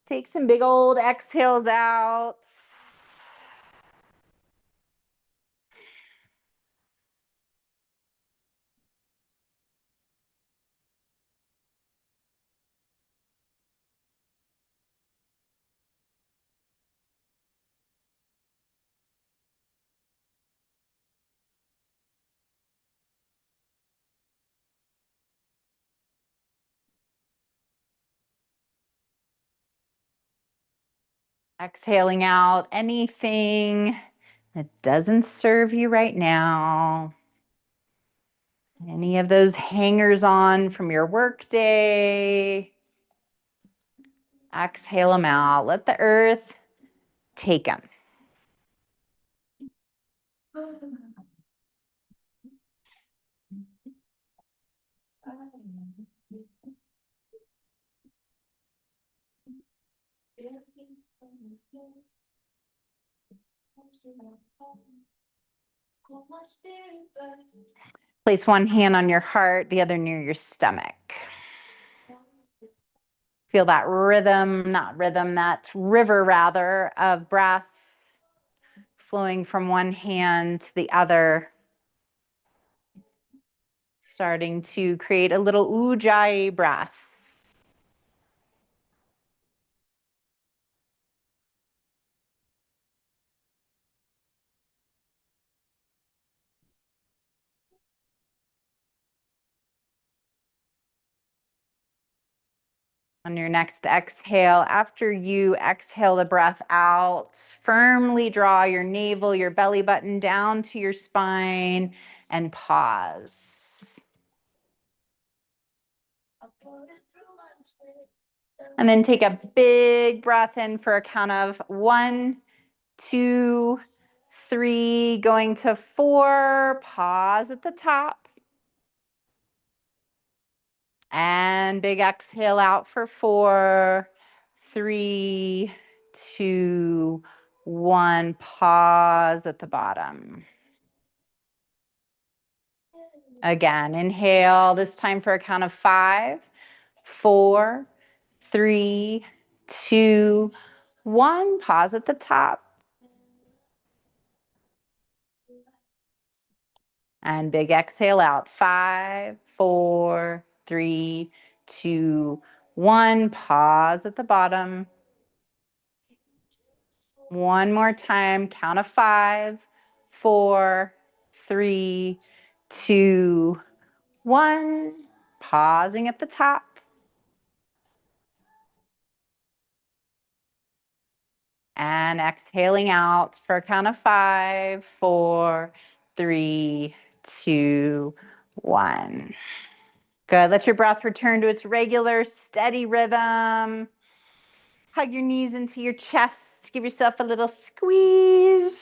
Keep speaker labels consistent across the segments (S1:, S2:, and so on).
S1: Take some big old exhales out. Exhaling out anything that doesn't serve you right now. Any of those hangers on from your workday. Exhale them out. Let the earth take them. Place one hand on your heart, the other near your stomach. Feel that rhythm, that river rather, of breath flowing from one hand to the other. Starting to create a little ujjayi breath. On your next exhale, after you exhale the breath out, firmly draw your navel, your belly button down to your spine and pause. And then take a big breath in for a count of 1, 2, 3, going to 4. Pause at the top. And big exhale out for 4, 3, 2, 1. Pause at the bottom. Again, inhale, this time for a count of 5, 4, 3, 2, 1. Pause at the top. And big exhale out. 5, 4, 3, 2, 1. Pause at the bottom. One more time. Count of 5, 4, 3, 2, 1. Pausing at the top. And exhaling out for a count of 5, 4, 3, 2, 1. Good. Let your breath return to its regular, steady rhythm. Hug your knees into your chest. Give yourself a little squeeze.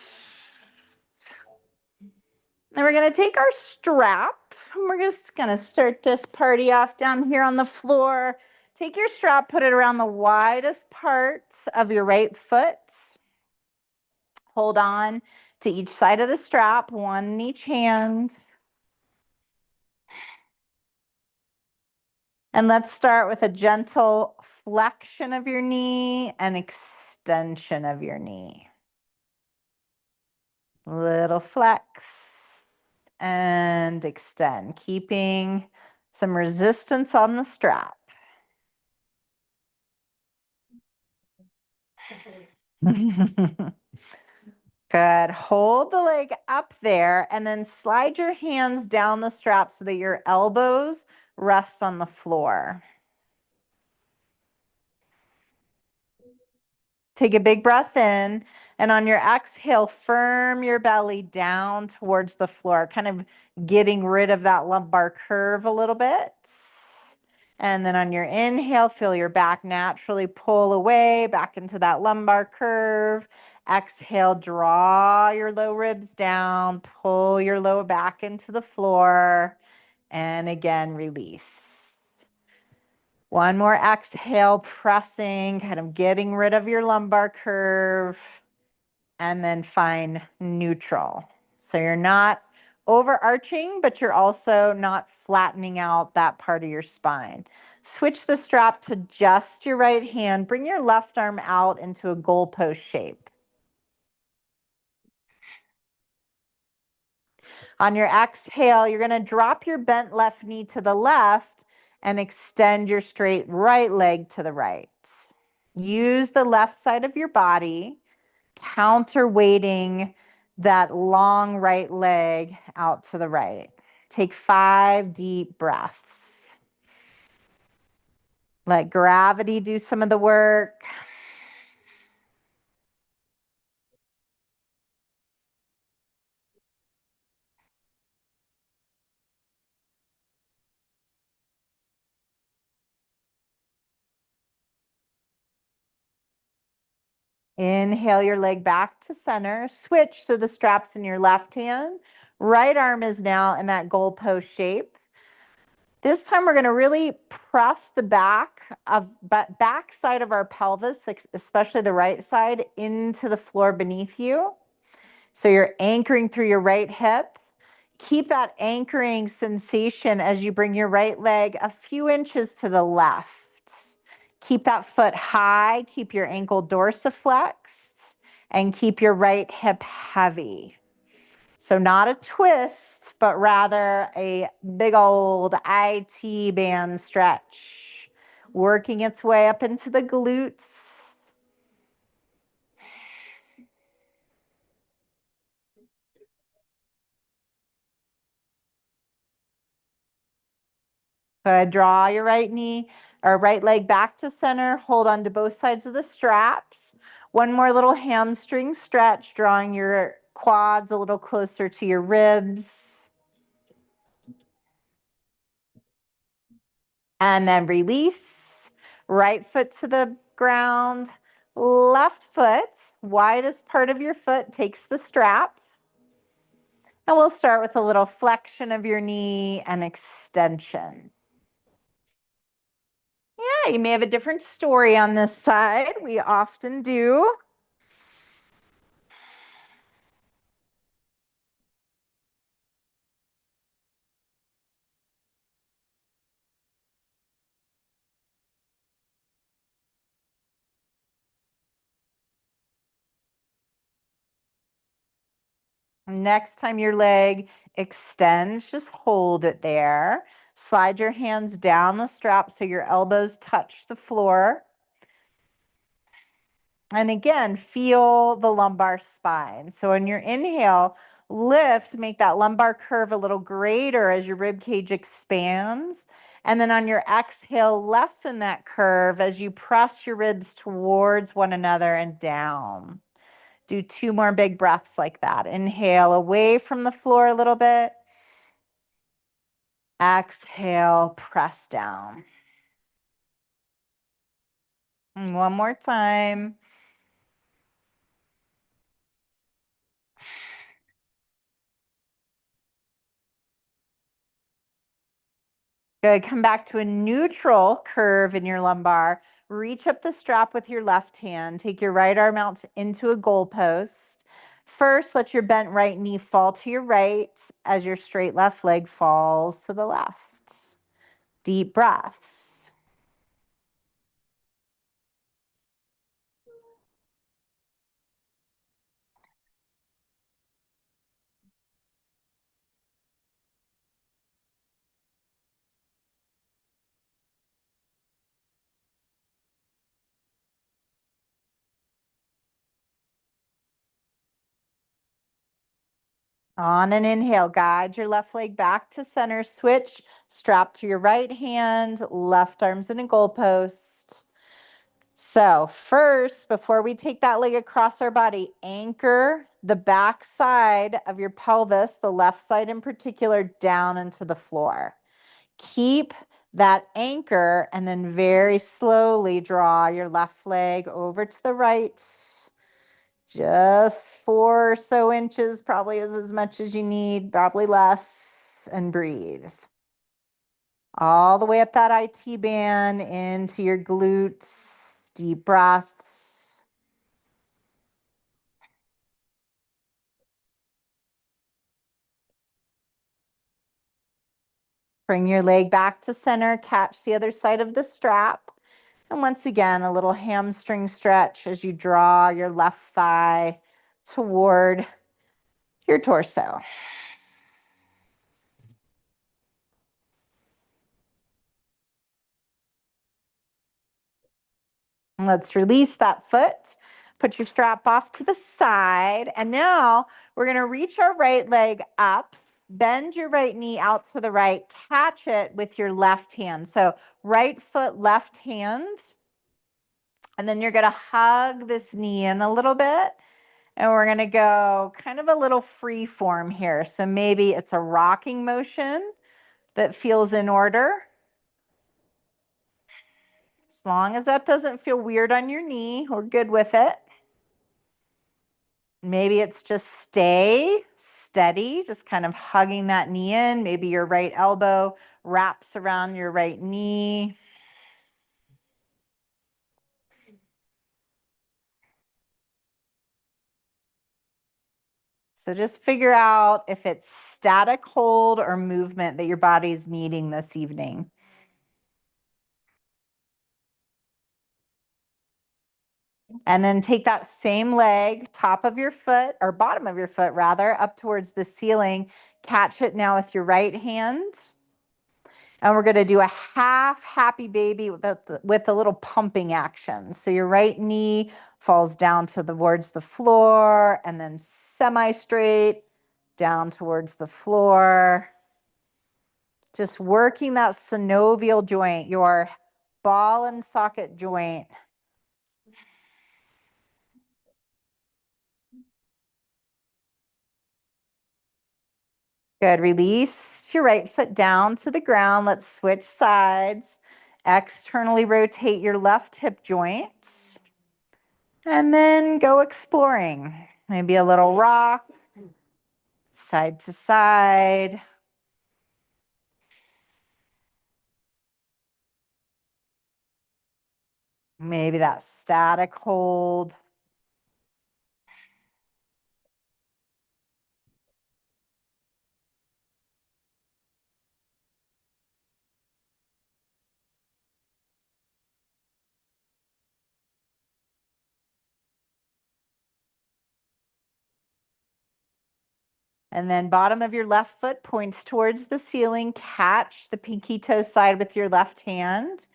S1: Then we're going to take our strap. And we're just going to start this party off down here on the floor. Take your strap, put it around the widest parts of your right foot. Hold on to each side of the strap, one in each hand. And let's start with a gentle flexion of your knee and extension of your knee. Little flex and extend, keeping some resistance on the strap. Good. Hold the leg up there and then slide your hands down the strap so that your elbows rest on the floor. Take a big breath in, and on your exhale, firm your belly down towards the floor, kind of getting rid of that lumbar curve a little bit. And then on your inhale, feel your back naturally pull away back into that lumbar curve. Exhale, draw your low ribs down, pull your lower back into the floor, and again, release. One more exhale, pressing, kind of getting rid of your lumbar curve, and then find neutral. So you're not overarching, but you're also not flattening out that part of your spine. Switch the strap to just your right hand. Bring your left arm out into a goalpost shape. On your exhale, you're going to drop your bent left knee to the left and extend your straight right leg to the right. Use the left side of your body, counterweighting that long right leg out to the right. Take 5 deep breaths. Let gravity do some of the work. Inhale your leg back to center. Switch so the strap's in your left hand. Right arm is now in that goalpost shape. This time we're going to really press the back side of our pelvis, especially the right side, into the floor beneath you. So you're anchoring through your right hip. Keep that anchoring sensation as you bring your right leg a few inches to the left. Keep that foot high, keep your ankle dorsiflexed, and keep your right hip heavy. So not a twist, but rather a big old IT band stretch, working its way up into the glutes. Good. Draw your right knee or right leg back to center. Hold on to both sides of the straps. One more little hamstring stretch, drawing your quads a little closer to your ribs. And then release. Right foot to the ground. Left foot, widest part of your foot, takes the strap. And we'll start with a little flexion of your knee and extension. Yeah, you may have a different story on this side. We often do. Next time your leg extends, just hold it there. Slide your hands down the strap so your elbows touch the floor. And again, feel the lumbar spine. So on your inhale, lift, make that lumbar curve a little greater as your rib cage expands. And then on your exhale, lessen that curve as you press your ribs towards one another and down. Do 2 more big breaths like that. Inhale away from the floor a little bit. Exhale, press down. And one more time. Good. Come back to a neutral curve in your lumbar. Reach up the strap with your left hand. Take your right arm out into a goalpost. First, let your bent right knee fall to your right as your straight left leg falls to the left. Deep breaths. On an inhale, guide your left leg back to center. Switch, strap to your right hand, left arm's in a goalpost. So first, before we take that leg across our body, anchor the back side of your pelvis, the left side in particular, down into the floor. Keep that anchor and then very slowly draw your left leg over to the right. Just 4 or so inches, probably is as much as you need, probably less, and breathe. All the way up that IT band into your glutes, deep breaths. Bring your leg back to center, catch the other side of the strap. And once again, a little hamstring stretch as you draw your left thigh toward your torso. And let's release that foot. Put your strap off to the side. And now we're going to reach our right leg up, bend your right knee out to the right, catch it with your left hand. So right foot, left hand. And then you're going to hug this knee in a little bit. And we're going to go kind of a little free form here. So maybe it's a rocking motion that feels in order. As long as that doesn't feel weird on your knee, we're good with it. Maybe it's just stay steady, just kind of hugging that knee in. Maybe your right elbow wraps around your right knee. So just figure out if it's static hold or movement that your body's needing this evening. And then take that same leg, top of your foot, or bottom of your foot rather, up towards the ceiling. Catch it now with your right hand. And we're going to do a half happy baby with a little pumping action. So your right knee falls down towards the floor and then semi-straight down towards the floor. Just working that synovial joint, your ball and socket joint. Good. Release your right foot down to the ground. Let's switch sides. Externally rotate your left hip joint. And then go exploring. Maybe a little rock, side to side. Maybe that static hold. And then bottom of your left foot points towards the ceiling. Catch the pinky toe side with your left hand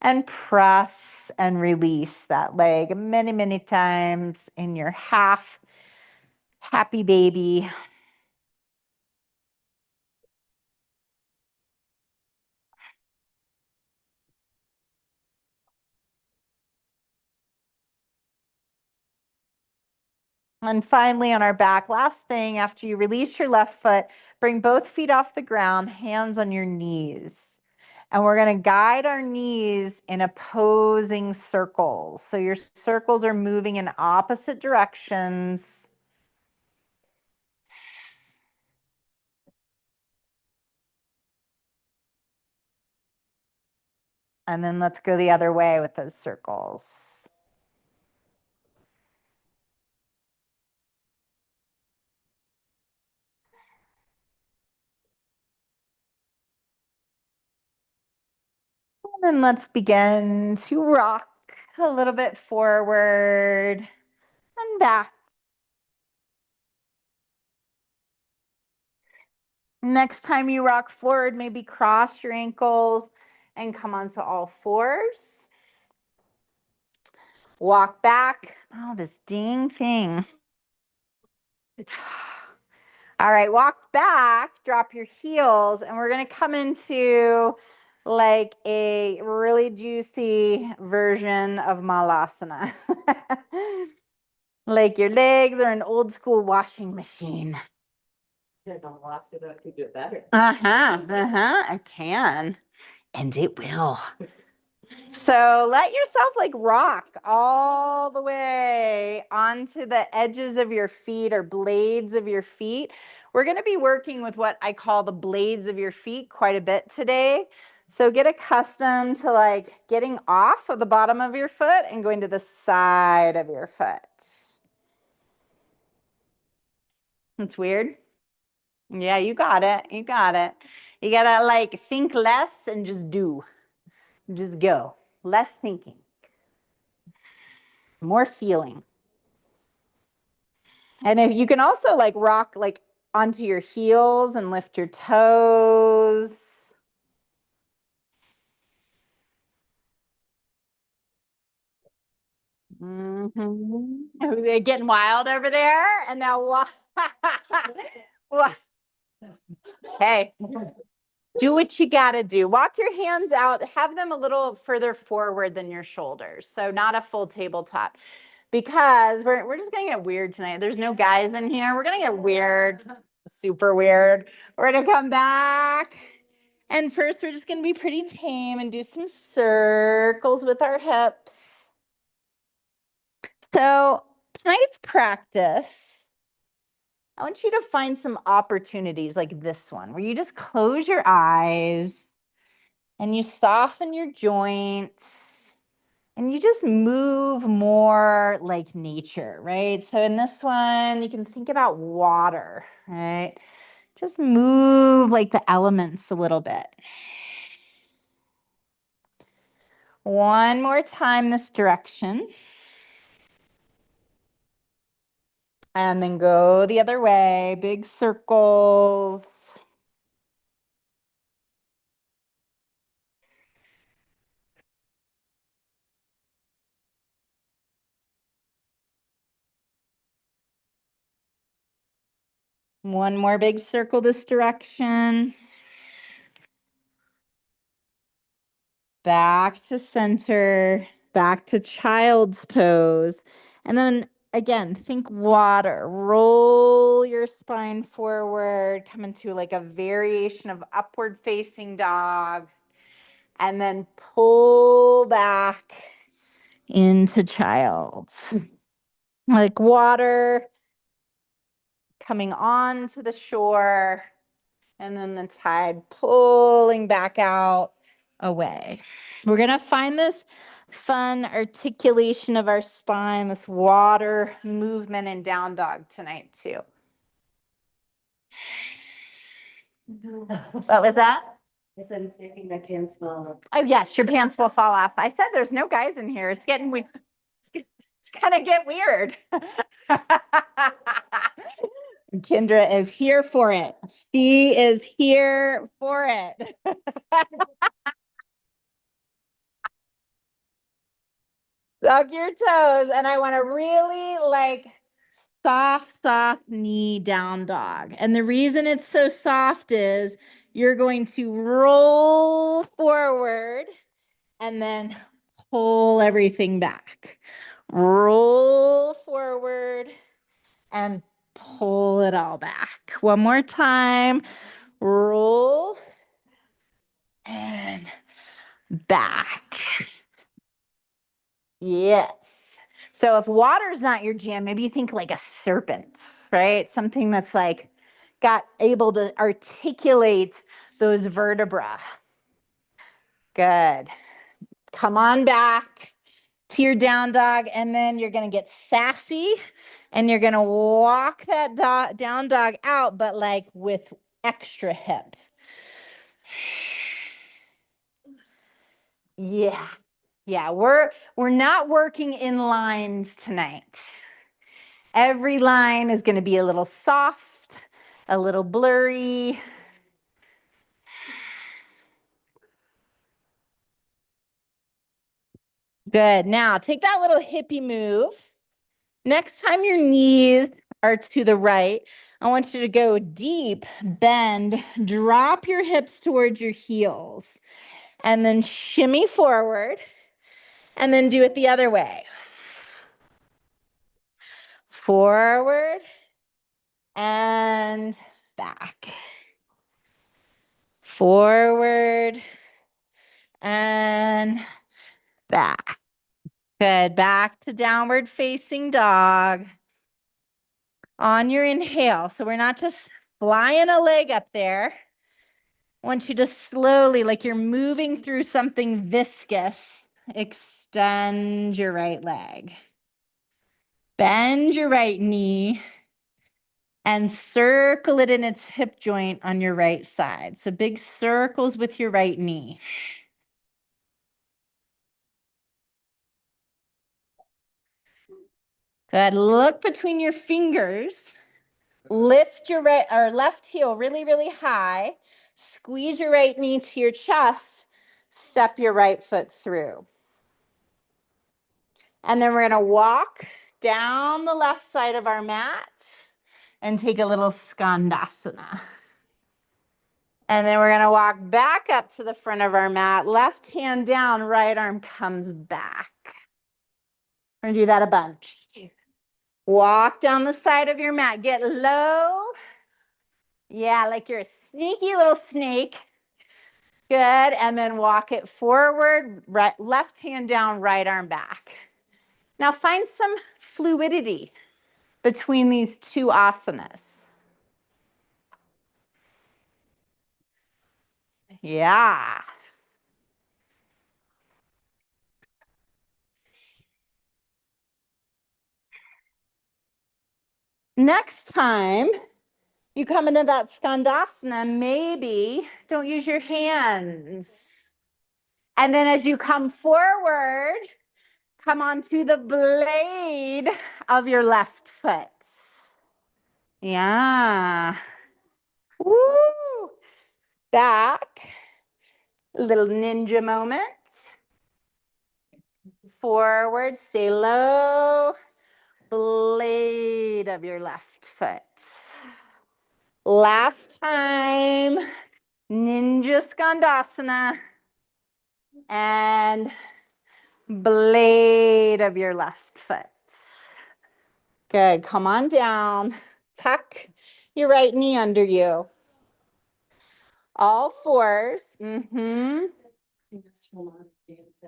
S1: and press and release that leg many, many times in your half happy baby. And finally, on our back, last thing, after you release your left foot, bring both feet off the ground, hands on your knees. And we're going to guide our knees in opposing circles. So your circles are moving in opposite directions. And then let's go the other way with those circles. And then let's begin to rock a little bit forward and back. Next time you rock forward, maybe cross your ankles and come onto all fours. Walk back. Oh, this dang thing. All right, walk back, drop your heels, and we're going to come into like a really juicy version of Malasana. Like your legs are an old school washing machine. Could do it better. I can. And it will. So let yourself like rock all the way onto the edges of your feet or blades of your feet. We're going to be working with what I call the blades of your feet quite a bit today. So get accustomed to like getting off of the bottom of your foot and going to the side of your foot. That's weird. Yeah, you got it. You got it. You gotta like think less and just do. Just go. Less thinking. More feeling. And if you can also like rock like onto your heels and lift your toes. They're getting wild over there. And now hey, do what you got to do. Walk your hands out, have them a little further forward than your shoulders. So not a full tabletop, because we're just going to get weird tonight. There's no guys in here. We're going to get weird, super weird. We're going to come back. And first, we're just going to be pretty tame and do some circles with our hips. So tonight's practice, I want you to find some opportunities like this one, where you just close your eyes and you soften your joints and you just move more like nature, right? So in this one, you can think about water, right? Just move like the elements a little bit. One more time this direction. And then go the other way, big circles. One more big circle this direction. Back to center, back to child's pose. And then again, think water. Roll your spine forward, come into like a variation of upward facing dog. And then pull back into child's. Like water coming onto the shore, and then the tide pulling back out away. We're going to find this fun articulation of our spine, this water movement in down dog tonight too. What was that?
S2: I said it's making my pants fall off.
S1: Oh yes, your pants will fall off. I said there's no guys in here. It's getting weird. It's gonna get weird. Kendra is here for it. She is here for it. Tuck your toes. And I want to really like soft knee down dog. And the reason it's so soft is you're going to roll forward and then pull everything back. Roll forward and pull it all back. One more time. Roll and back. Yes. So if water's not your jam, maybe you think like a serpent, right? Something that's like got able to articulate those vertebrae. Good. Come on back to your down dog, and then you're going to get sassy and you're going to walk that down dog out, but like with extra hip. Yeah. Yeah, we're not working in lines tonight. Every line is going to be a little soft, a little blurry. Good. Now take that little hippie move. Next time your knees are to the right, I want you to go deep, bend, drop your hips towards your heels, and then shimmy forward, and then do it the other way. Forward and back. Forward and back. Good. Back to downward facing dog on your inhale. So we're not just flying a leg up there. I want you to slowly, like you're moving through something viscous, extend your right leg. Bend your right knee. and circle it in its hip joint on your right side. So big circles with your right knee. Good. Look between your fingers. Lift your right or left heel really, really high. Squeeze your right knee to your chest. Step your right foot through. And then we're going to walk down the left side of our mat and take a little skandasana. And then we're going to walk back up to the front of our mat. Left hand down, right arm comes back. We're going to do that a bunch. Walk down the side of your mat. Get low. Yeah, like you're a sneaky little snake. Good. And then walk it forward. Right, left hand down, right arm back. Now find some fluidity between these two asanas. Yeah. Next time you come into that skandasana, maybe don't use your hands. And then as you come forward, come onto the blade of your left foot. Yeah. Woo. Back. Little ninja moment. Forward, stay low. Blade of your left foot. Last time. Ninja skandasana. And blade of your left foot. Good. Come on down. Tuck your right knee under you. All fours. Mm-hmm.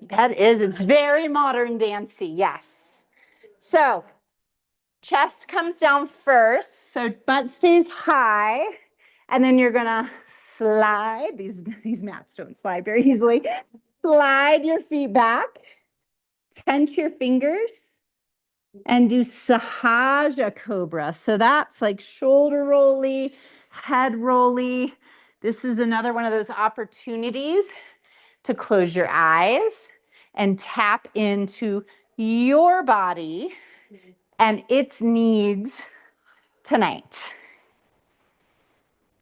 S1: That is, it's very modern dancey. Yes. So chest comes down first. So butt stays high. And then you're going to slide. These mats don't slide very easily. Slide your feet back. Tense your fingers. And do Sahaja Cobra. So that's like shoulder rolly, head rolly. This is another one of those opportunities to close your eyes and tap into your body and its needs tonight.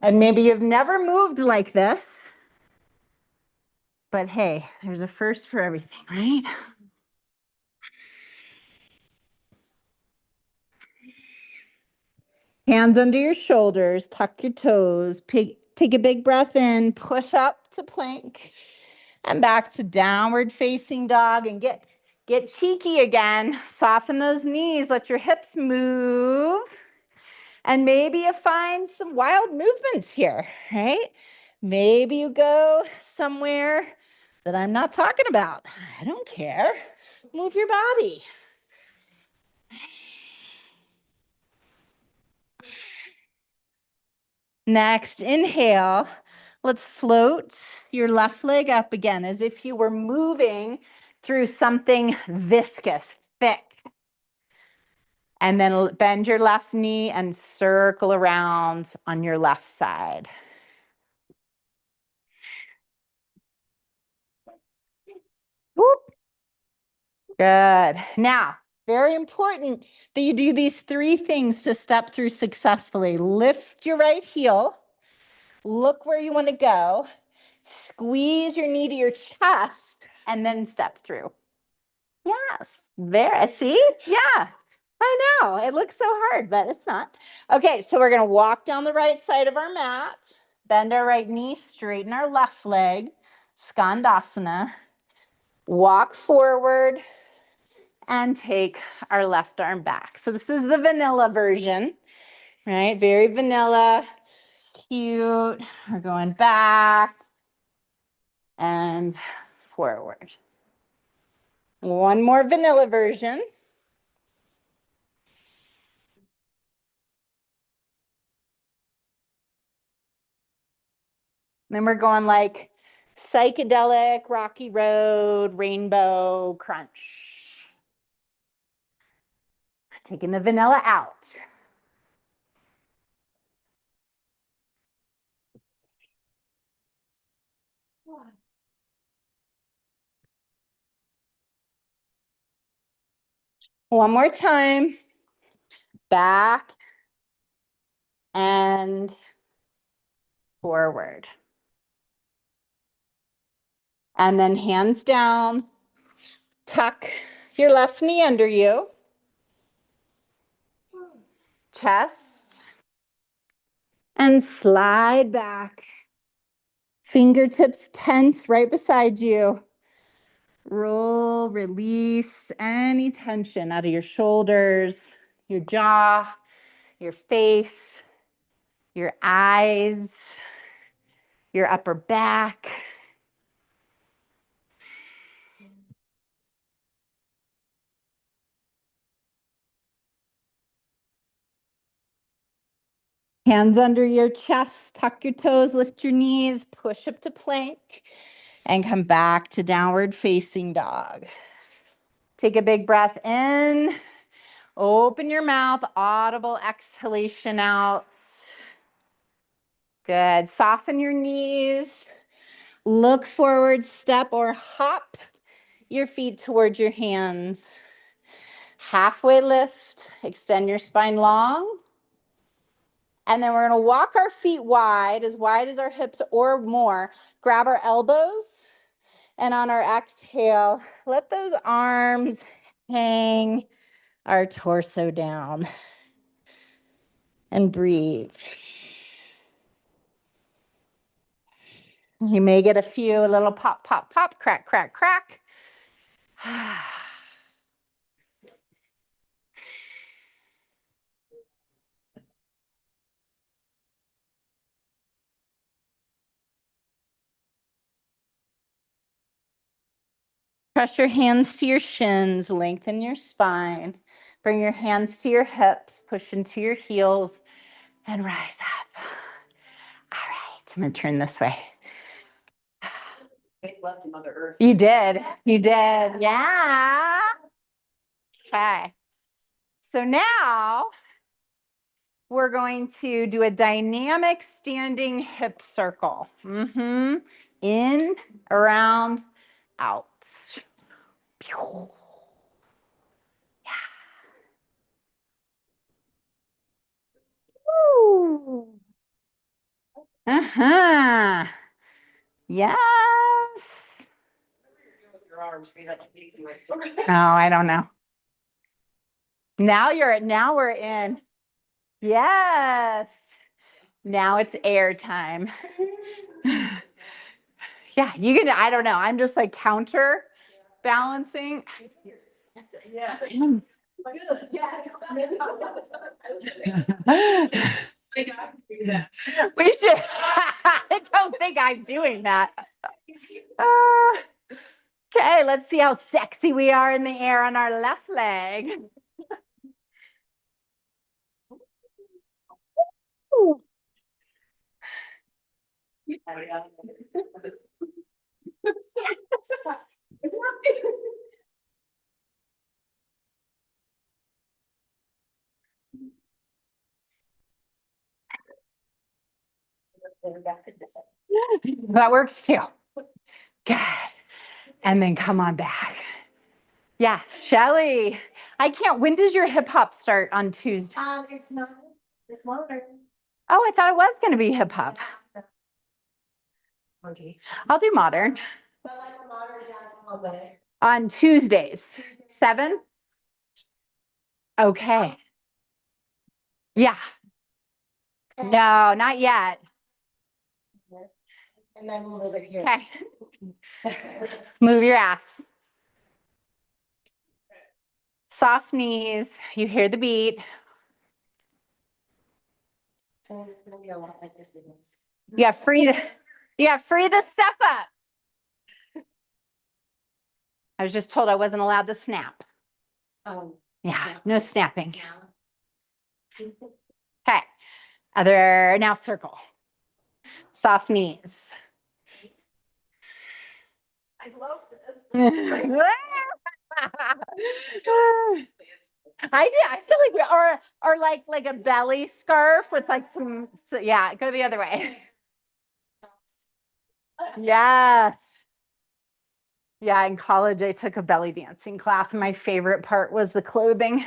S1: And maybe you've never moved like this, but hey, there's a first for everything, right? Hands under your shoulders, tuck your toes, take a big breath in, push up to plank, and back to downward facing dog, and get cheeky again. Soften those knees, let your hips move, and maybe you find some wild movements here, right? Maybe you go somewhere that I'm not talking about. I don't care. Move your body. Next, inhale. Let's float your left leg up again as if you were moving through something viscous, thick. And then bend your left knee and circle around on your left side. Whoop. Good. Now, very important that you do these three things to step through successfully. Lift your right heel. Look where you want to go. Squeeze your knee to your chest and then step through. Yes. There. See? Yeah. I know. It looks so hard, but it's not. Okay, so we're going to walk down the right side of our mat. Bend our right knee, straighten our left leg. Skandasana. Walk forward and take our left arm back. So this is the vanilla version, right? Very vanilla, cute. We're going back and forward. One more vanilla version. Then we're going like psychedelic, rocky road, rainbow, crunch. Taking the vanilla out. One more time. Back and forward. And then hands down. Tuck your left knee under you. Chest. And slide back. Fingertips tense right beside you. Roll, release any tension out of your shoulders, your jaw, your face, your eyes, your upper back. Hands under your chest, tuck your toes, lift your knees, push up to plank, and come back to downward facing dog. Take a big breath in, open your mouth, audible exhalation out. Good. Soften your knees. Look forward, step or hop your feet towards your hands. Halfway lift, extend your spine long. And then we're going to walk our feet wide as our hips or more. Grab our elbows. And on our exhale, let those arms hang our torso down. And breathe. You may get a little pop, pop, pop, crack, crack, crack. Press your hands to your shins, lengthen your spine. Bring your hands to your hips, push into your heels, and rise up. All right, I'm gonna turn this way.
S2: Left Mother Earth.
S1: You did, yeah. Okay, so now we're going to do a dynamic standing hip circle. In, around, out. Yeah. Woo. Yes. Oh, I don't know. Now we're in. Yes. Now it's air time. Yeah, you can, I don't know. I'm just like counter balancing. Yeah. We should. I don't think I'm doing that. Okay, let's see how sexy we are in the air on our left leg. Ooh. That works too. Good. And then come on back. Yeah, Shelly. I can't. When does your hip hop start on Tuesday?
S2: It's not. It's modern.
S1: Oh, I thought it was going to be hip hop.
S2: Okay.
S1: I'll do modern.
S2: But like a modern jazz a little bit.
S1: On Tuesdays. 7? Okay. Yeah. No, not yet.
S2: And then we'll move it here.
S1: Okay. Move your ass. Soft knees. You hear the beat.
S2: And it's gonna be a lot like this.
S1: Yeah, free the stuff up. I was just told I wasn't allowed to snap. Yeah, no snapping. Okay. Now circle. Soft knees.
S2: I love this.
S1: I feel like we are like a belly scarf with like some, yeah, go the other way. Yes. Yeah, in college, I took a belly dancing class. And my favorite part was the clothing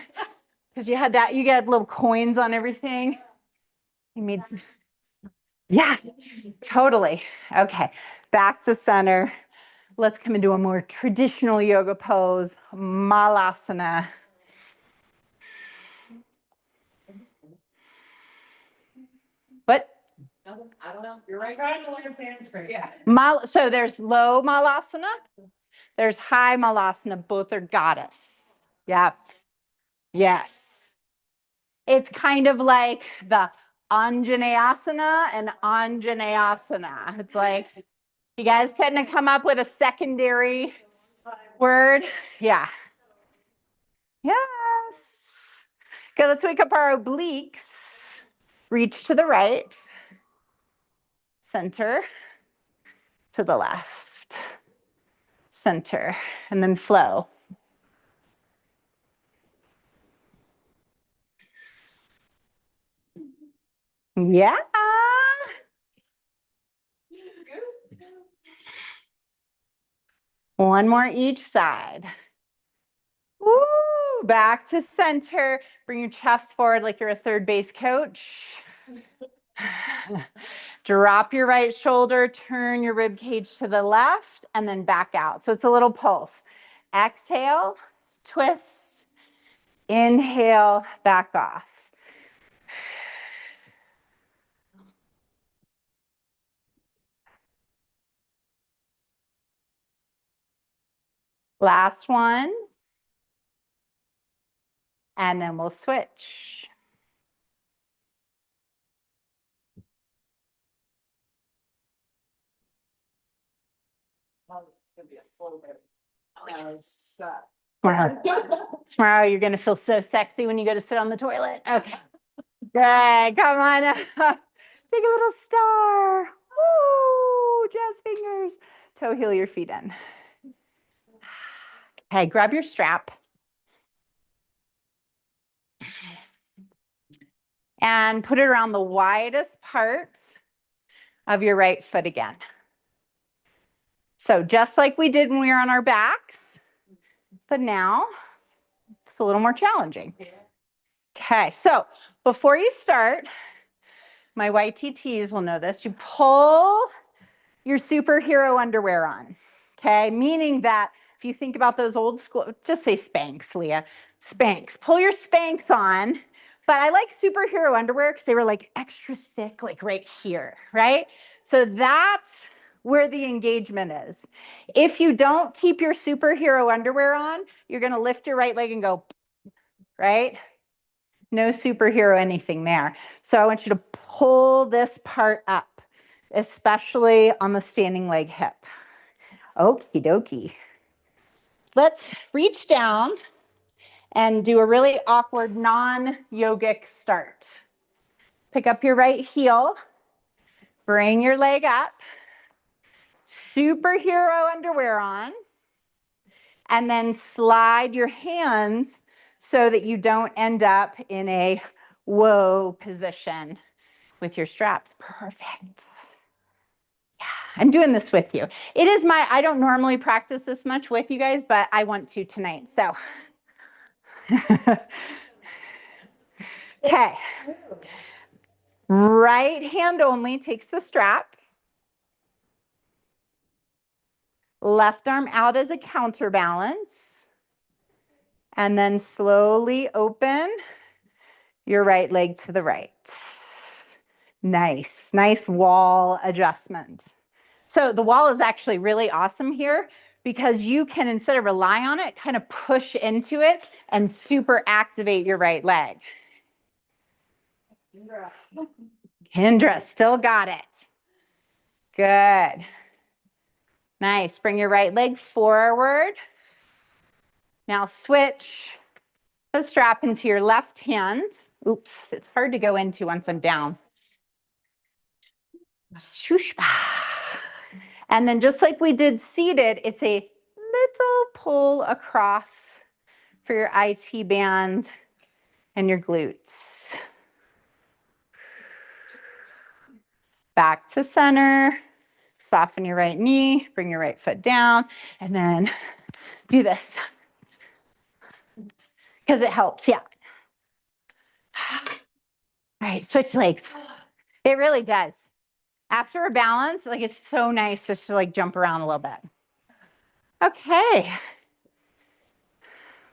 S1: because you had that, you get little coins on everything. You made, yeah, totally. Okay, back to center. Let's come into a more traditional yoga pose, Malasana. What?
S2: I don't know. You're right. Trying to learn Sanskrit. Yeah.
S1: So there's low Malasana, there's high Malasana. Both are goddess. Yeah. Yes. It's kind of like the Anjaneyasana and Anjaneyasana. It's like, you guys couldn't have come up with a secondary word? Yeah. Yes. Okay, let's wake up our obliques. Reach to the right. Center. To the left. Center. And then flow. Yeah. One more each side. Woo, back to center. Bring your chest forward like you're a third base coach. Drop your right shoulder, turn your rib cage to the left, and then back out. So it's a little pulse. Exhale, twist, inhale, back off. Last one. And then we'll switch.
S2: Oh, this is gonna be a slow bit.
S1: Tomorrow you're going to feel so sexy when you go to sit on the toilet. Okay. Good. Come on up. Take a little star. Woo! Jazz fingers. Toe heel your feet in. Okay, grab your strap. And put it around the widest part of your right foot again. So just like we did when we were on our backs, but now it's a little more challenging. Okay, so before you start, my YTTs will know this, you pull your superhero underwear on, okay? Meaning that if you think about those old school, just say Spanx, Leah, Spanx. Pull your Spanx on, but I like superhero underwear because they were like extra thick, like right here, right? So that's where the engagement is. If you don't keep your superhero underwear on, you're gonna lift your right leg and go, right? No superhero anything there. So I want you to pull this part up, especially on the standing leg hip. Okie dokie. Let's reach down and do a really awkward non-yogic start. Pick up your right heel, bring your leg up, superhero underwear on, and then slide your hands so that you don't end up in a whoa position with your straps. Perfect. Yeah, I'm doing this with you. It is I don't normally practice this much with you guys, but I want to tonight. So, okay. Right hand only takes the strap. Left arm out as a counterbalance. And then slowly open your right leg to the right. Nice, nice wall adjustment. So the wall is actually really awesome here because you can, instead of rely on it, kind of push into it and super activate your right leg. Kendra, still got it. Good. Nice. Bring your right leg forward. Now switch the strap into your left hand. Oops, it's hard to go into once I'm down. And then just like we did seated, it's a little pull across for your IT band and your glutes. Back to center, Soften your right knee, bring your right foot down, and then do this. Because it helps, yeah. All right, switch legs. It really does. After a balance, like it's so nice just to like jump around a little bit. Okay.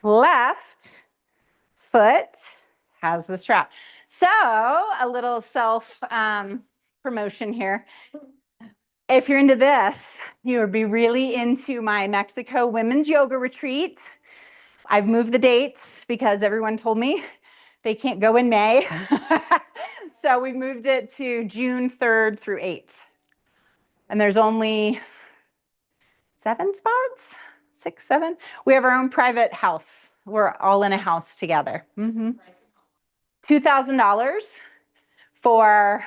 S1: Left foot has the strap. So a little self promotion here. If you're into this, you would be really into my Mexico women's yoga retreat. I've moved the dates because everyone told me they can't go in May. So we moved it to June 3rd through 8th. And there's only 7 spots, 6, 7. We have our own private house. We're all in a house together. $2,000 for,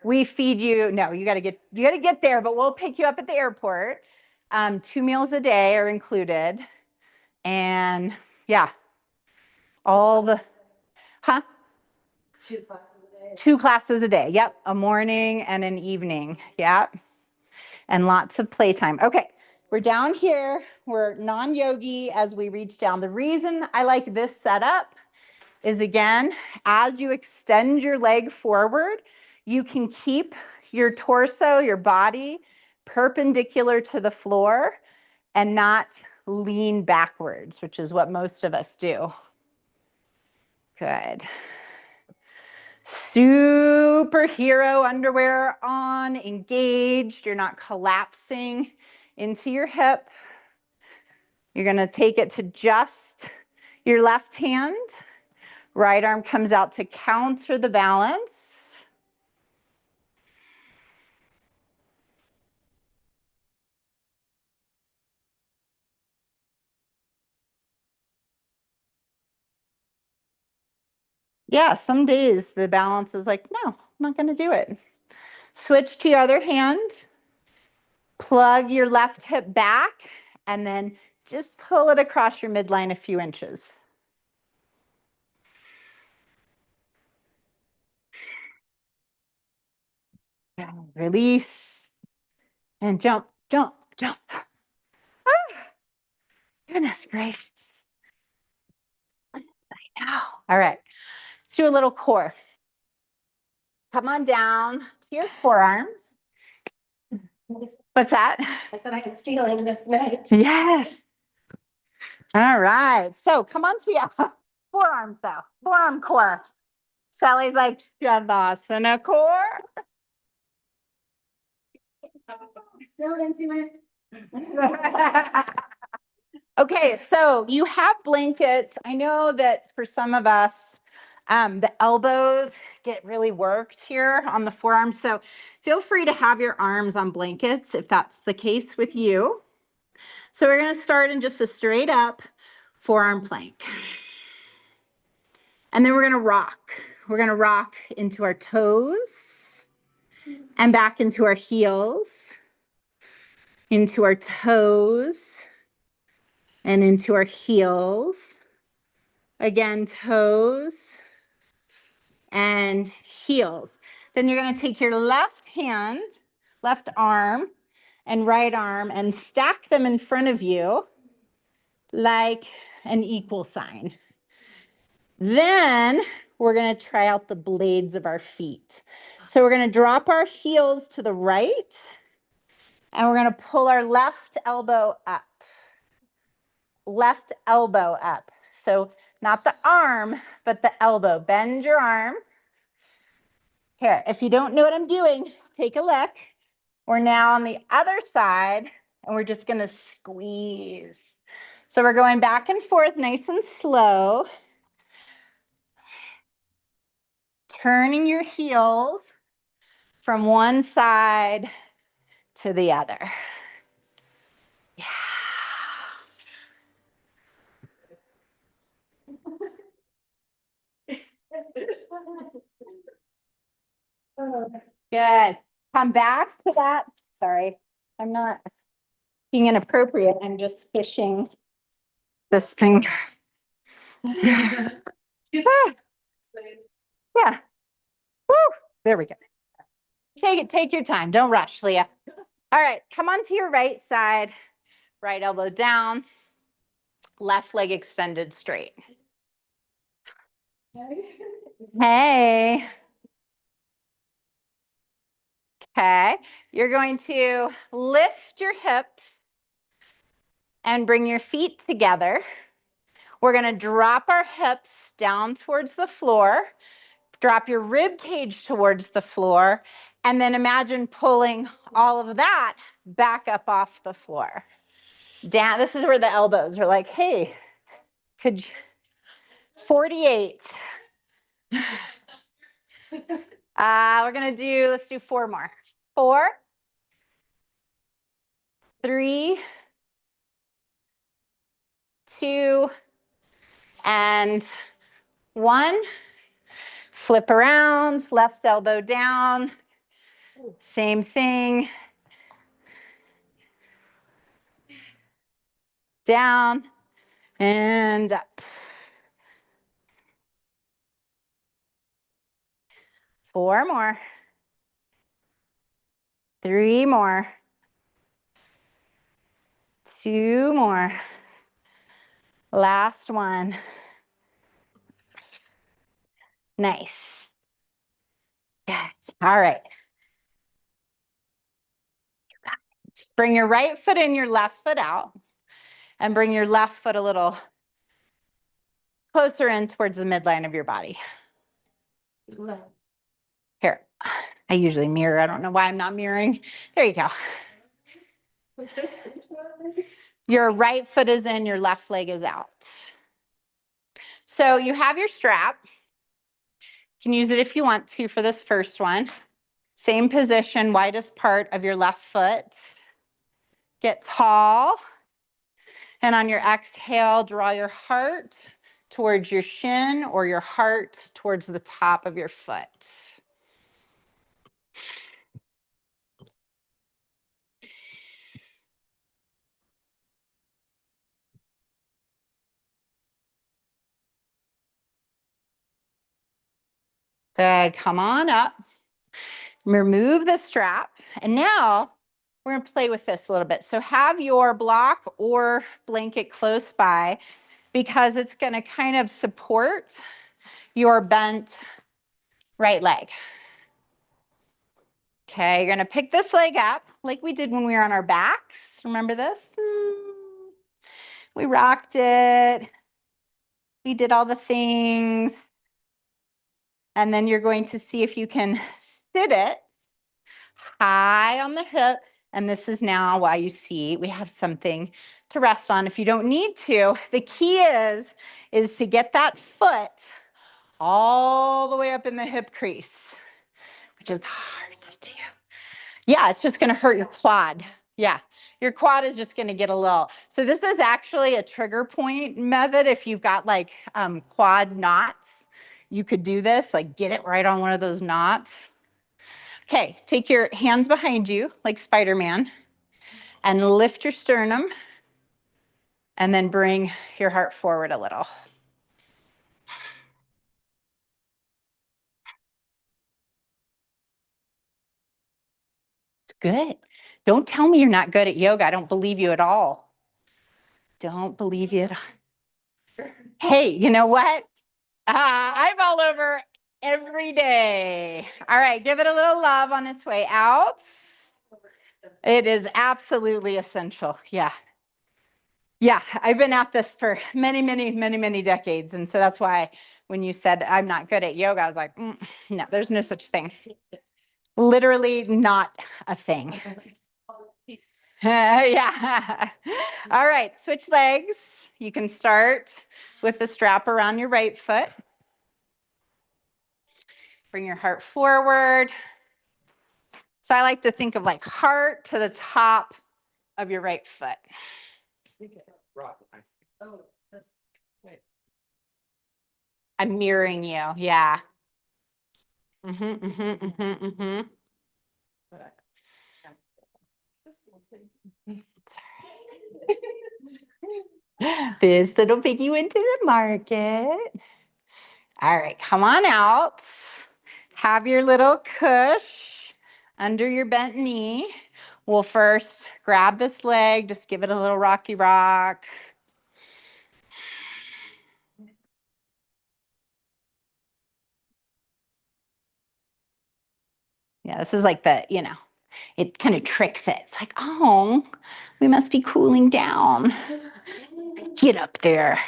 S1: we feed you. No, you got to get there, but we'll pick you up at the airport. 2 meals a day are included. And yeah, all the, huh?
S2: 2 classes a day.
S1: 2 classes a day. Yep. A morning and an evening. Yep. And lots of playtime. Okay. We're down here. We're non-yogi as we reach down. The reason I like this setup is, again, as you extend your leg forward, you can keep your torso, your body perpendicular to the floor and not lean backwards, which is what most of us do. Good. Superhero underwear on, engaged. You're not collapsing into your hip. You're going to take it to just your left hand. Right arm comes out to counter the balance. Yeah, some days the balance is like, no, I'm not going to do it. Switch to your other hand. Plug your left hip back and then just pull it across your midline a few inches. Release and jump, jump, jump. Ah, goodness gracious. I know. All right, let's do a little core. Come on down to your forearms. What's that?
S2: I said I am feeling this night.
S1: Yes. All right. So come on to your forearms, though. Forearm core. Shelly's like, Shavasana core.
S2: Still into
S1: it. Okay, so you have blankets. I know that for some of us, the elbows get really worked here on the forearms. So feel free to have your arms on blankets if that's the case with you. So we're going to start in just a straight up forearm plank. And then we're going to rock. We're going to rock into our toes and back into our heels, into our toes and into our heels. Again, toes and heels. Then you're going to take your left hand, left arm, and right arm and stack them in front of you like an equal sign. Then we're going to try out the blades of our feet. So we're going to drop our heels to the right, and we're going to pull our left elbow up. Left elbow up. So not the arm, but the elbow. Bend your arm. Here, if you don't know what I'm doing, take a look. We're now on the other side, and we're just going to squeeze. So we're going back and forth nice and slow. Turning your heels from one side to the other. Yeah. Good. Come back to that. Sorry, I'm not being inappropriate. I'm just fishing this thing. Yeah. Woo. There we go. Take your time. Don't rush, Leah. All right, come onto your right side, right elbow down, left leg extended straight. Hey. Okay, you're going to lift your hips and bring your feet together. We're going to drop our hips down towards the floor, drop your rib cage towards the floor, and then imagine pulling all of that back up off the floor. Down, this is where the elbows are like, hey, could you, 48. We're going to do, let's do 4 more. 4, 3, 2, and 1. Flip around, left elbow down. Same thing. Down and up. 4 more. 3 more. 2 more. Last one. Nice. Good. All right. Bring your right foot in, your left foot out, and bring your left foot a little closer in towards the midline of your body. Here, I usually mirror. I don't know why I'm not mirroring. There you go. Your right foot is in, your left leg is out. So you have your strap. You can use it if you want to for this first one. Same position, widest part of your left foot. Get tall. And on your exhale, draw your heart towards your shin or your heart towards the top of your foot. Good, come on up. Remove the strap. And now we're gonna play with this a little bit. So have your block or blanket close by because it's gonna kind of support your bent right leg. Okay, you're gonna pick this leg up like we did when we were on our backs. Remember this? We rocked it. We did all the things. And then you're going to see if you can sit it high on the hip. And this is now why you see we have something to rest on. If you don't need to, the key is to get that foot all the way up in the hip crease, which is hard to do. Yeah, it's just going to hurt your quad. Yeah, your quad is just going to get a little. So this is actually a trigger point method. If you've got like quad knots, you could do this, like get it right on one of those knots. Okay, take your hands behind you like Spider-Man and lift your sternum and then bring your heart forward a little. It's good. Don't tell me you're not good at yoga. I don't believe you at all. Don't believe you at all. Hey, you know what? I'm all over every day. All right, give it a little love on its way out. It is absolutely essential. Yeah. Yeah, I've been at this for many, many, many, many decades. And so that's why when you said I'm not good at yoga, I was like, no, there's no such thing. Literally not a thing. Yeah. All right, switch legs. You can start with the strap around your right foot. Bring your heart forward. So I like to think of like heart to the top of your right foot. I'm mirroring you. Yeah. This little piggy went to the market. All right, come on out. Have your little cush under your bent knee. We'll first grab this leg, just give it a little rocky rock. Yeah, this is like the, it kind of tricks it. It's like, oh, we must be cooling down. Get up there.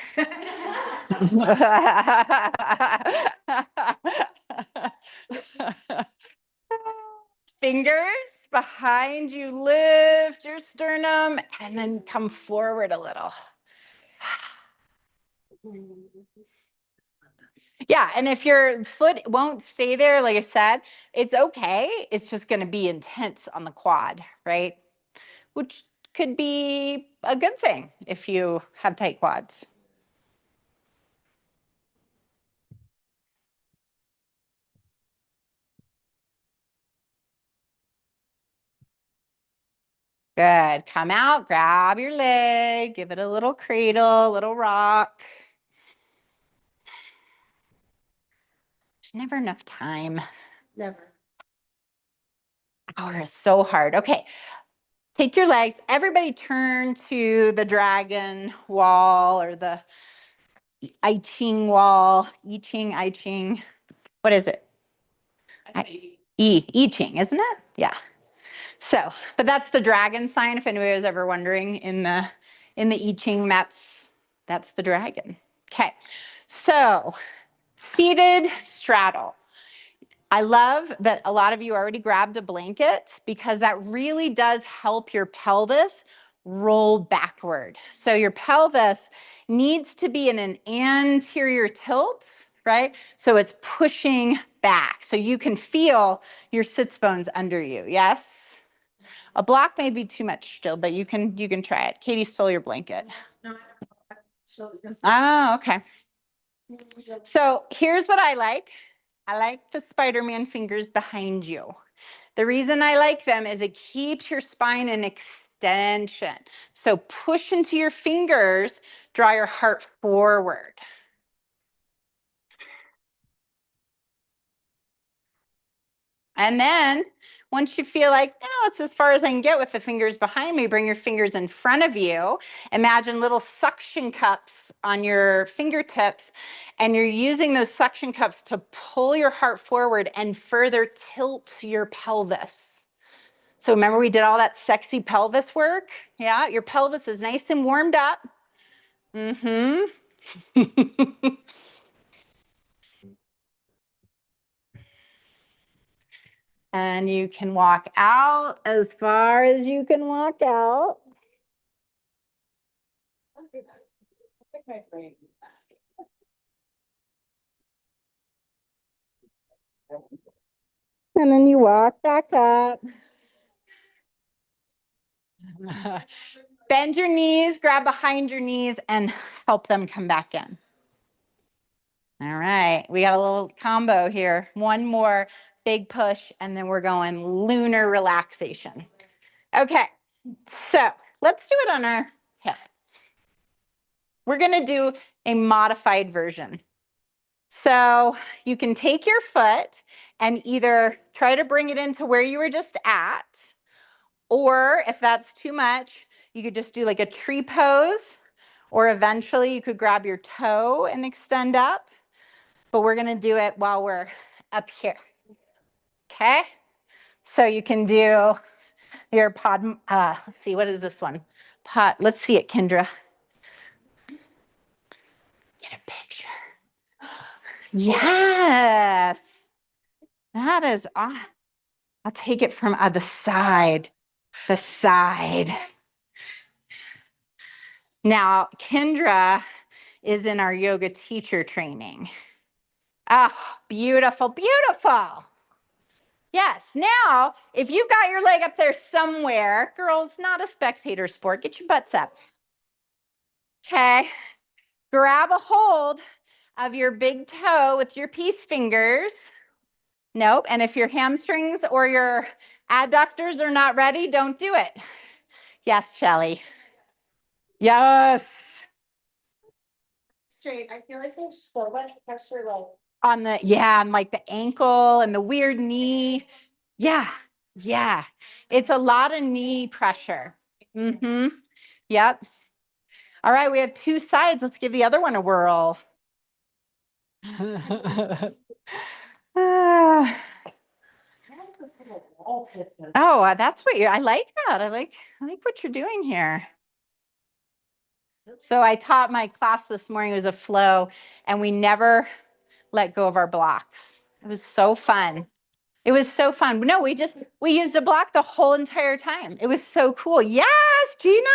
S1: Fingers behind you, lift your sternum, and then come forward a little. Yeah, and if your foot won't stay there, like I said, it's okay. It's just going to be intense on the quad, right? Which could be a good thing if you have tight quads. Good. Come out, grab your leg, give it a little cradle, a little rock. There's never enough time.
S2: Never.
S1: Hour is so hard. Okay. Take your legs. Everybody turn to the dragon wall or the I Ching wall. I Ching, I Ching. What is it? I Ching, isn't it? Yeah. So, but that's the dragon sign. If anybody was ever wondering, in the I Ching, that's the dragon. Okay. So, seated straddle. I love that a lot of you already grabbed a blanket because that really does help your pelvis roll backward. So your pelvis needs to be in an anterior tilt, right? So it's pushing back. So you can feel your sits bones under you. Yes? A block may be too much still, but you can try it. Katie stole your blanket.
S2: No,
S1: Oh, okay. So here's what I like. I like the Spider-Man fingers behind you. The reason I like them is it keeps your spine in extension. So push into your fingers, draw your heart forward. And then once you feel like, no, it's as far as I can get with the fingers behind me, bring your fingers in front of you. Imagine little suction cups on your fingertips, and you're using those suction cups to pull your heart forward and further tilt your pelvis. So remember we did all that sexy pelvis work? Yeah, your pelvis is nice and warmed up. Mm-hmm. And you can walk out as far as you can walk out. And then you walk back up. Bend your knees, grab behind your knees, and help them come back in. All right, we got a little combo here. One more big push, and then we're going lunar relaxation. Okay, so let's do it on our hip. We're going to do a modified version. So you can take your foot and either try to bring it into where you were just at, or if that's too much, you could just do like a tree pose, or eventually you could grab your toe and extend up. But we're going to do it while we're up here. Okay? So you can do your pod, let's see, what is this one? Let's see it, Kendra. Get a picture. Yes. That is awesome. I'll take it from the side. The side. Now, Kendra is in our yoga teacher training. Oh, beautiful, beautiful. Yes. Now, if you've got your leg up there somewhere, girls, not a spectator sport, get your butts up. Okay. Grab a hold of your big toe with your peace fingers. Nope. And if your hamstrings or your adductors are not ready, don't do it. Yes, Shelly. Yes.
S2: straight. I feel like there's so much pressure, like
S1: On the, yeah, and like the ankle and the weird knee. Yeah. Yeah. It's a lot of knee pressure. Mm-hmm. Yep. All right, we have two sides. Let's give the other one a whirl. Ah. Oh, that's what I like that. I like what you're doing here. So I taught my class this morning. It was a flow, and we never let go of our blocks. It was so fun. It was so fun. No, we used a block the whole entire time. It was so cool. Yes, Gina.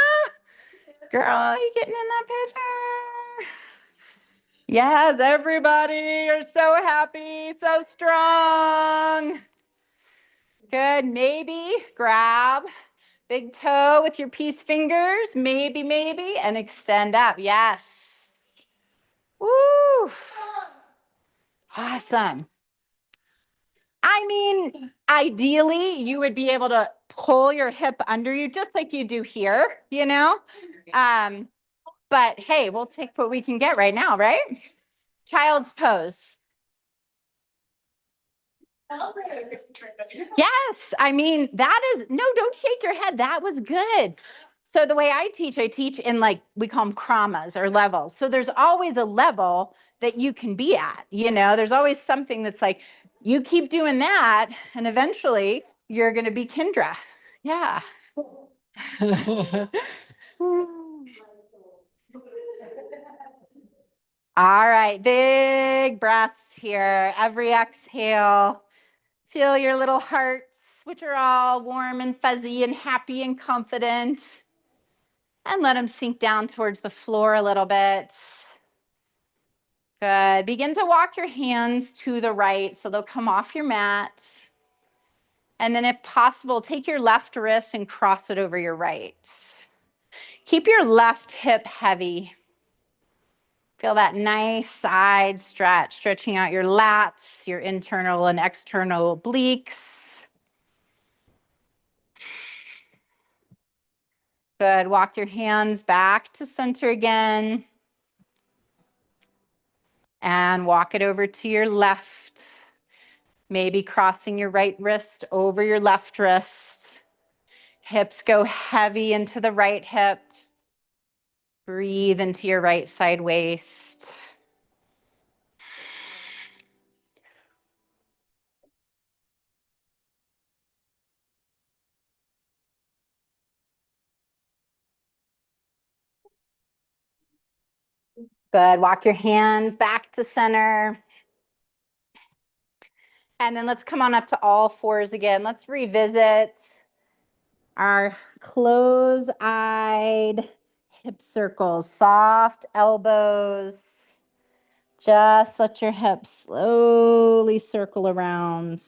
S1: Girl, you getting in that picture? Yes, everybody. You're so happy, so strong. Good. Maybe grab big toe with your peace fingers. Maybe, and extend up. Yes. Woo. Awesome. I mean, ideally, you would be able to pull your hip under you just like you do here, you know? Um, but hey, we'll take what we can get right now, right? Child's pose. Yes, I mean, that is, no, don't shake your head. That was good. So the way I teach in like, we call them kramas or levels. So there's always a level that you can be at, you know, there's always something that's like, you keep doing that and eventually you're going to be Kendra. Yeah. All right, big breaths here. Every exhale, feel your little hearts, which are all warm and fuzzy and happy and confident. And let them sink down towards the floor a little bit. Good. Begin to walk your hands to the right so they'll come off your mat. And then if possible, take your left wrist and cross it over your right. Keep your left hip heavy. Feel that nice side stretch, stretching out your lats, your internal and external obliques. Good. Walk your hands back to center again. And walk it over to your left. Maybe crossing your right wrist over your left wrist. Hips go heavy into the right hip. Breathe into your right side waist. Good. Walk your hands back to center. And then let's come on up to all fours again. Let's revisit our close-eyed hip circles, soft elbows. Just let your hips slowly circle around.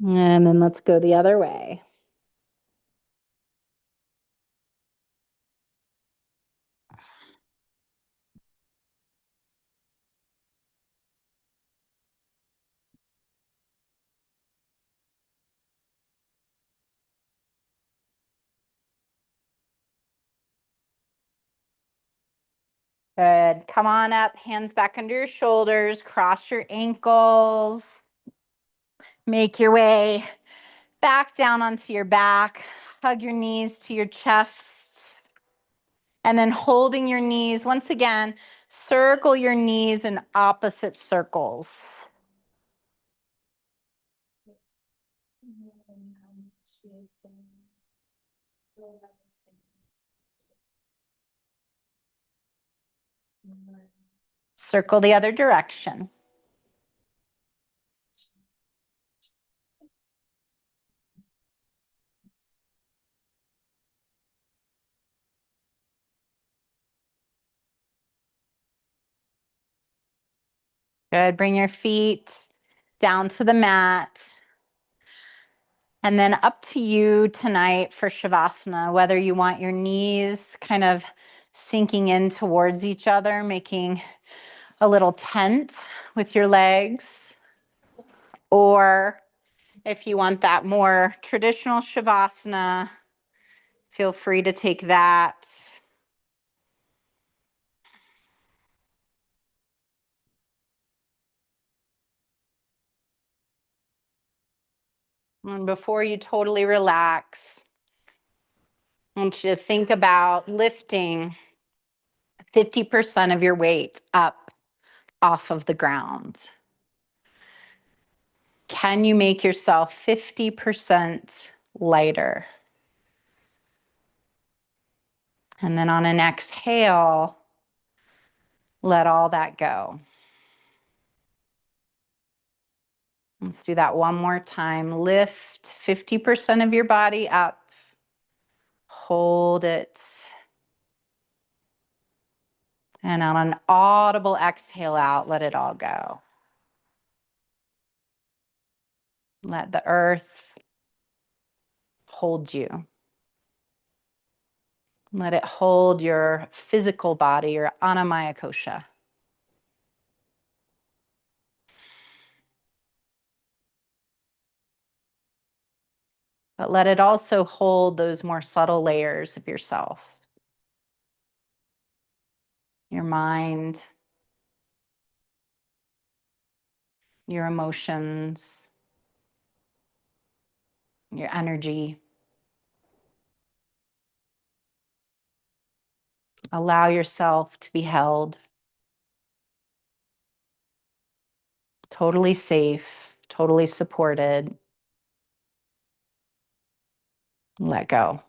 S1: And then let's go the other way. Good. Come on up, hands back under your shoulders, cross your ankles. Make your way back down onto your back. Hug your knees to your chest. And then holding your knees, once again, circle your knees in opposite circles. Circle the other direction. Good. Bring your feet down to the mat. And then up to you tonight for Shavasana, whether you want your knees kind of sinking in towards each other, making a little tent with your legs, or If you want that more traditional Shavasana, feel free to take that. And before you totally relax, I want you to think about lifting 50% of your weight up off of the ground. Can you make yourself 50% lighter? And then on an exhale, let all that go. Let's do that one more time. Lift 50% of your body up. Hold it. And on an audible exhale out, let it all go. Let the earth hold you. Let it hold your physical body, your anamaya kosha. But let it also hold those more subtle layers of yourself. Your mind, your emotions, your energy. Allow yourself to be held. Totally safe, totally supported. Let go.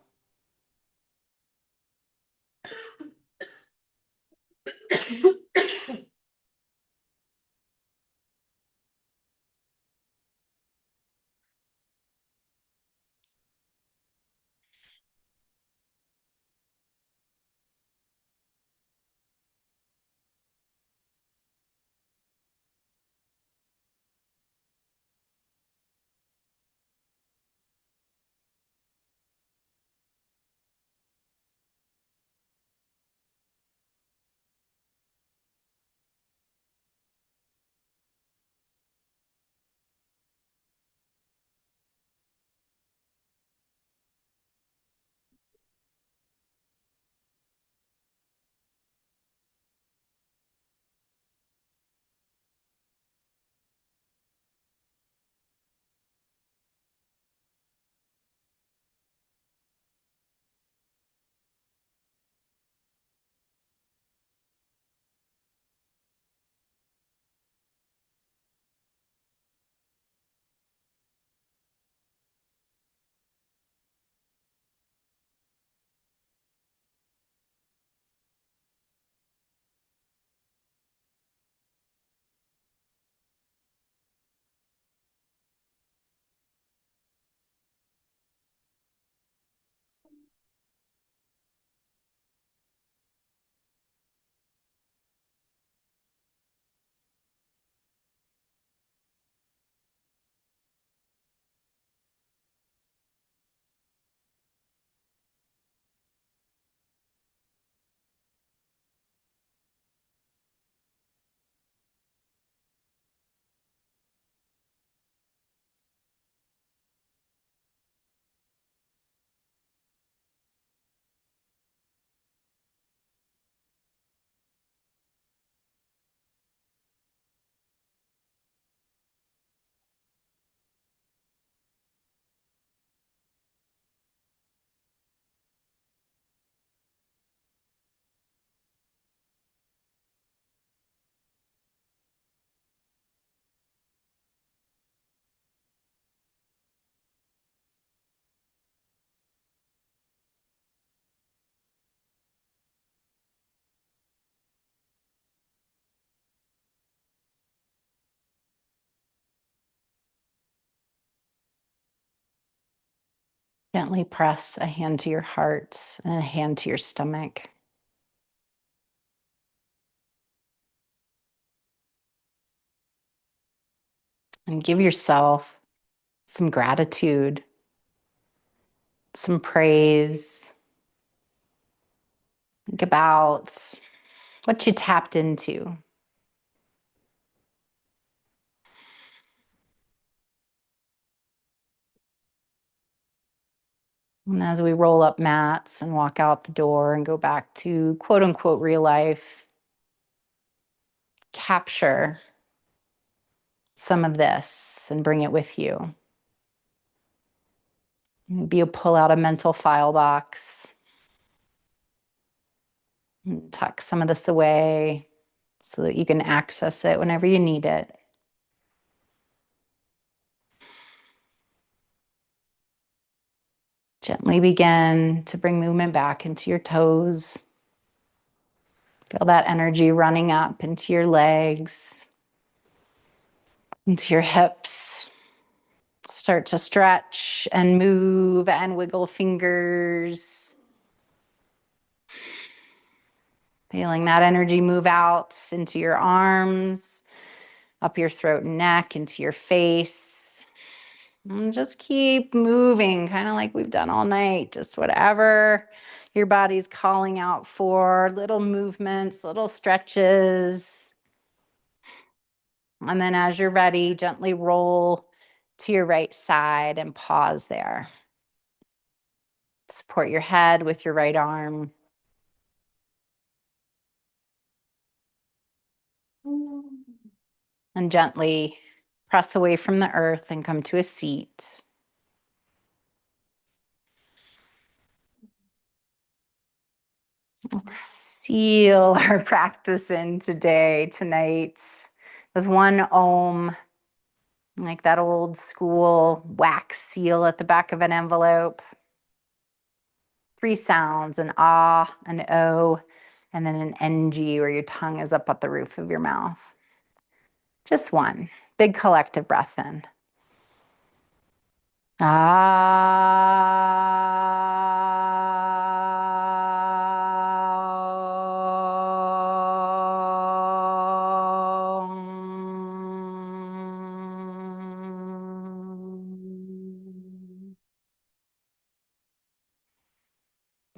S1: Gently press a hand to your heart and a hand to your stomach. And give yourself some gratitude, some praise. Think about what you tapped into.
S3: And as we roll up mats and walk out the door and go back to quote unquote real life, capture some of this and bring it with you. Maybe you pull out a mental file box and tuck some of this away so that you can access it whenever you need it. Gently begin to bring movement back into your toes. Feel that energy running up into your legs, into your hips. Start to stretch and move and wiggle fingers. Feeling that energy move out into your arms, up your throat and neck, into your face. And just keep moving, kind of like we've done all night. Just whatever your body's calling out for, little movements, little stretches. And then as you're ready, gently roll to your right side and pause there. Support your head with your right arm. And gently press away from the earth and come to a seat. Let's seal our practice in today, tonight, with one Om, like that old school wax seal at the back of an envelope. 3 sounds, an ah, an o, and then an ng where your tongue is up at the roof of your mouth. Just one. Big collective breath in.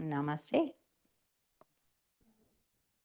S3: Namaste.